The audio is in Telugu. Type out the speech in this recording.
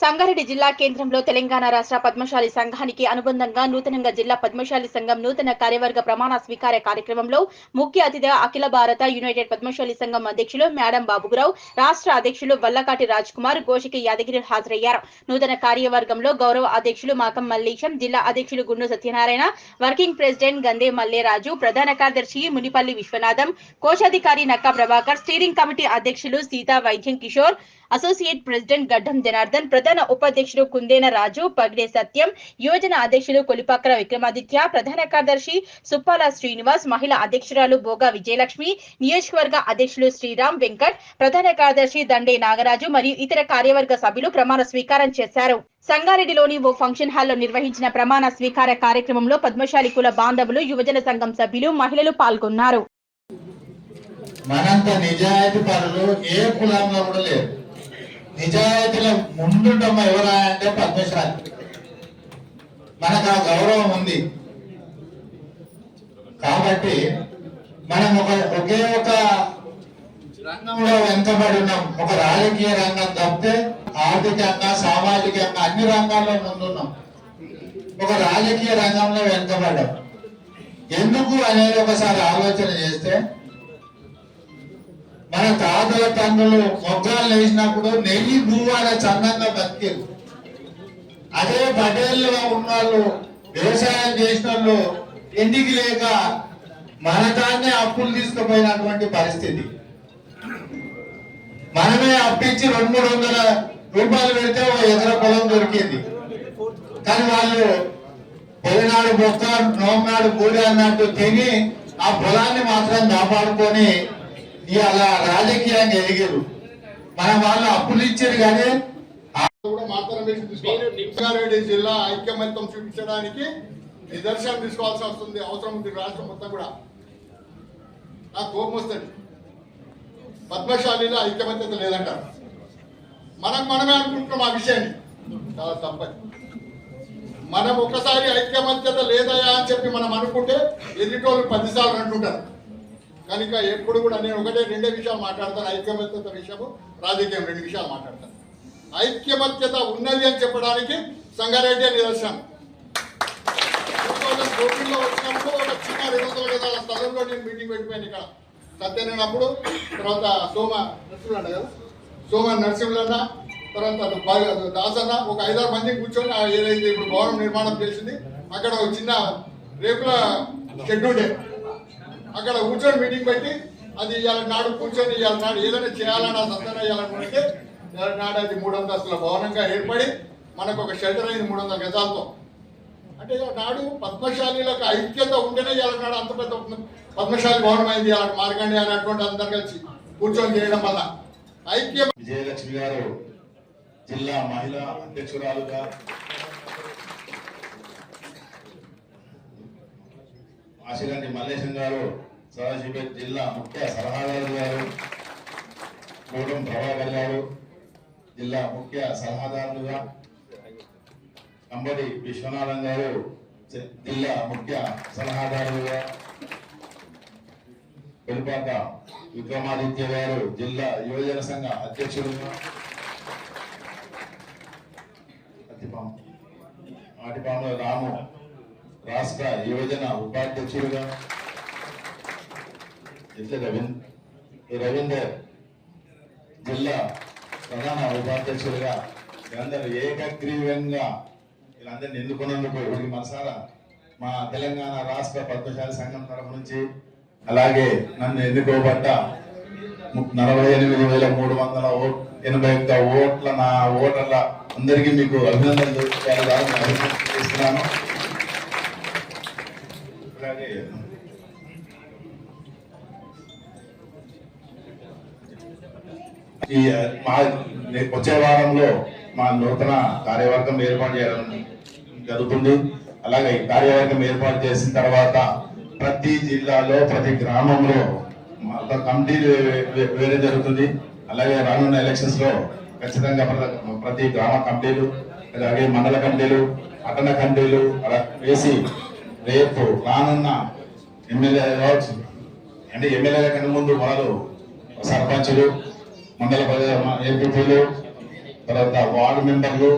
సంగారెడ్డి జిల్లా కేంద్రంలో తెలంగాణ రాష్ట్ర పద్మశాలి సంఘానికి అనుబంధంగా నూతనంగా జిల్లా పద్మశాలి సంఘం నూతన కార్యవర్గ ప్రమాణ స్వీకార కార్యక్రమంలో ముఖ్య అతిథిగా అఖిల భారత యునైటెడ్ పద్మశాలి సంఘం అధ్యక్షులు మేడం బాబురావు, రాష్ట్ర అధ్యక్షులు వల్లకాటి రాజ్ కుమార్, గోషికి యాదగిరి హాజరయ్యారు. నూతన కార్యవర్గంలో గౌరవ అధ్యక్షులు మాకం మల్లేశం, జిల్లా అధ్యక్షులు గుండు సత్యనారాయణ, వర్కింగ్ ప్రెసిడెంట్ గందే మల్లేరాజు, ప్రధాన కార్యదర్శి మునిపల్లి విశ్వనాథం, కోశాధికారి నక్కా ప్రభాకర్, స్టీరింగ్ కమిటీ అధ్యక్షులు సీతా వైద్యం కిషోర్, అసోసియేట్ ప్రెసిడెంట్ గడ్డం జనార్దన్, ప్రధాన ఉపాధ్యక్షుడు కుందేన రాజు, పగిడే సత్యం, యువజన అధ్యక్షులు కొలిపాకర విక్రమాదిత్య, ప్రధాన కార్యదర్శి సుప్పాల శ్రీనివాస్, మహిళా అధ్యక్షురాలు బోగా విజయలక్ష్మి, నియోజకవర్గ అధ్యక్షులు శ్రీరామ్ వెంకట్, ప్రధాన కార్యదర్శి దండే నాగరాజు మరియు ఇతర కార్యవర్గ సభ్యులు ప్రమాణ స్వీకారం చేశారు. సంగారెడ్డిలోని ఓ ఫంక్షన్ హాల్లో నిర్వహించిన ప్రమాణ స్వీకార కార్యక్రమంలో పద్మశాలి కుల బాంధవులు, యువజన సంఘం సభ్యులు, మహిళలు పాల్గొన్నారు. మనంత నిజాయితీ పరులు ఏ కులంలో కూడా లేరు. నిజాయితీలో ముందుండమ్మ ఎవరా అంటే పద్మశాలి. మనకు ఆ గౌరవం ఉంది కాబట్టి మనం ఒకే ఒక రంగంలో వెనుకబడి ఉన్నాం. ఒక రాజకీయ రంగం తప్పితే ఆర్థికంగా, సామాజికంగా అన్ని రంగాల్లో ముందున్నాం. ఒక రాజకీయ రంగంలో వెనుకబడ్డాం. ఎందుకు అనేది ఒకసారి ఆలోచన చేస్తే, మన తాతల తండ్రులు మొగ్గాలు వేసినప్పుడు నెయ్యి భూవాల చందంగా బతికేది. అదే పటేళ్ళుగా ఉన్నవాళ్ళు, వ్యవసాయం చేసిన వాళ్ళు ఇంటికి లేక మన దాన్నే అప్పులు తీసుకుపోయినటువంటి పరిస్థితి. మనమే అప్పించి 200-300 రూపాయలు పెడితే ఓ ఎకర పొలం దొరికింది. కానీ వాళ్ళు పొలినాడు బొక్క, నోమనాడు బూడి అన్నట్టు తిని ఆ పొలాన్ని మాత్రం కాపాడుకొని ఇవాళ రాజకీయాన్ని ఎదిగారు. మన వాళ్ళు అప్పులు ఇచ్చారు కానీ సంగారెడ్డి జిల్లా ఐక్యమత్యం చూపించడానికి నిదర్శనం తీసుకోవాల్సి వస్తుంది, అవసరం ఉంది. రాష్ట్రం మొత్తం కూడా నాకు కోపం వస్తుంది. పద్మశాలిలో ఐక్యమత్యత లేదంటారు. మనమే అనుకుంటున్నాం ఆ విషయాన్ని. చాలా తప్పది. మనం ఒకసారి ఐక్యమత్యత లేదయా అని చెప్పి మనం అనుకుంటే ఎన్నిటోళ్ళు 10 సార్లు అంటుంటారు. కనుక ఎప్పుడు కూడా నేను 1-2 విషయాలు మాట్లాడతాను. ఐక్యమత్యత విషయము, రాజకీయం 2 విషయాలు మాట్లాడతాను. ఐక్యమత్యత ఉన్నది అని చెప్పడానికి సంగారెడ్డి నిదర్శనం. 2014లో వచ్చినప్పుడు ఒక చిన్న 200 గజాల స్థలంలో నేను మీటింగ్ పెట్టిపోయాను. ఇక్కడ సత్యనప్పుడు, తర్వాత సోమ నరసింహులన్న, తర్వాత దాసన్న, ఒక 5-6 మంది కూర్చొని ఏదైతే ఇప్పుడు భవనం నిర్మాణం చేసింది అక్కడ ఒక చిన్న రేకుల షెడ్ ఉండే, అక్కడ కూర్చొని మీటింగ్ పెట్టి అది ఇవాళ నాడు కూర్చొని ఇవాళ నాడు ఏదైనా చేయాలన్నా సత్తా చేయాలనుకుంటే ఇవాళ నాడు అది 3 అంతస్తుల భవనంగా ఏర్పడి మనకు ఒక షెల్టర్ అయింది 300 గజాలతో. అంటే నాడు పద్మశాలిలకు ఐక్యత ఉంటేనే ఇవాళ నాడు అంత పెద్ద పద్మశాలి భవనం అయింది. ఇవాళ మార్గండి అనేటువంటి అందరు కలిసి కూర్చొని చేయడం వల్ల ఐక్య. విజయలక్ష్మి గారు జిల్లా మహిళా అధ్యక్షురాలుగా, ఆశిగంటి మల్లేశం గారు సదాశివపేట జిల్లా ముఖ్య సలహాదారు గారు, కోటం ప్రభాకర్ గారు జిల్లా ముఖ్య సలహాదారులుగా, కంబడి విశ్వనాథం గారు జిల్లా ముఖ్య సలహాదారులుగా, కొలిపాక విక్రమాదిత్య గారు జిల్లా యువజన సంఘ అధ్యక్షులుగా, ఆటిపాముల రాము రాష్ట్ర యువజన ఉపాధ్యక్షులుగా, రవీందర్ జిల్లా ప్రధాన ఉపాధ్యక్షులుగా, వీళ్ళందరూ ఏకగ్రీవంగా వీళ్ళందరినీ ఎన్నుకున్నందుకు వీరికి మనసారా మా తెలంగాణ రాష్ట్ర పద్మశాలి సంఘం తరఫు నుంచి, అలాగే నన్ను ఎన్నుకోబడ్డ 48,381 ఓట్ల నా ఓటర్ల అందరికీ మీకు అభినందనలు చేస్తున్నాను. అలాగే ఈ వచ్చే వారంలో మా నూతన కార్యవర్గం ఏర్పాటు చేయడం జరుగుతుంది. అలాగే ఈ కార్యవర్గం ఏర్పాటు చేసిన తర్వాత ప్రతి జిల్లాలో, ప్రతి గ్రామంలో ఒక కమిటీలు వేరే జరుగుతుంది. అలాగే రానున్న ఎలక్షన్స్ లో ఖచ్చితంగా ప్రతి గ్రామ కమిటీలు, అలాగే మండల కమిటీలు, పట్టణ కమిటీలు అలా వేసి రేపు రానున్న ఎమ్మెల్యే కావచ్చు, అంటే ఎమ్మెల్యేల కన్నా ముందు వాళ్ళు సర్పంచులు, మండల ఎంపీలు, తర్వాత వార్డు మెంబర్లు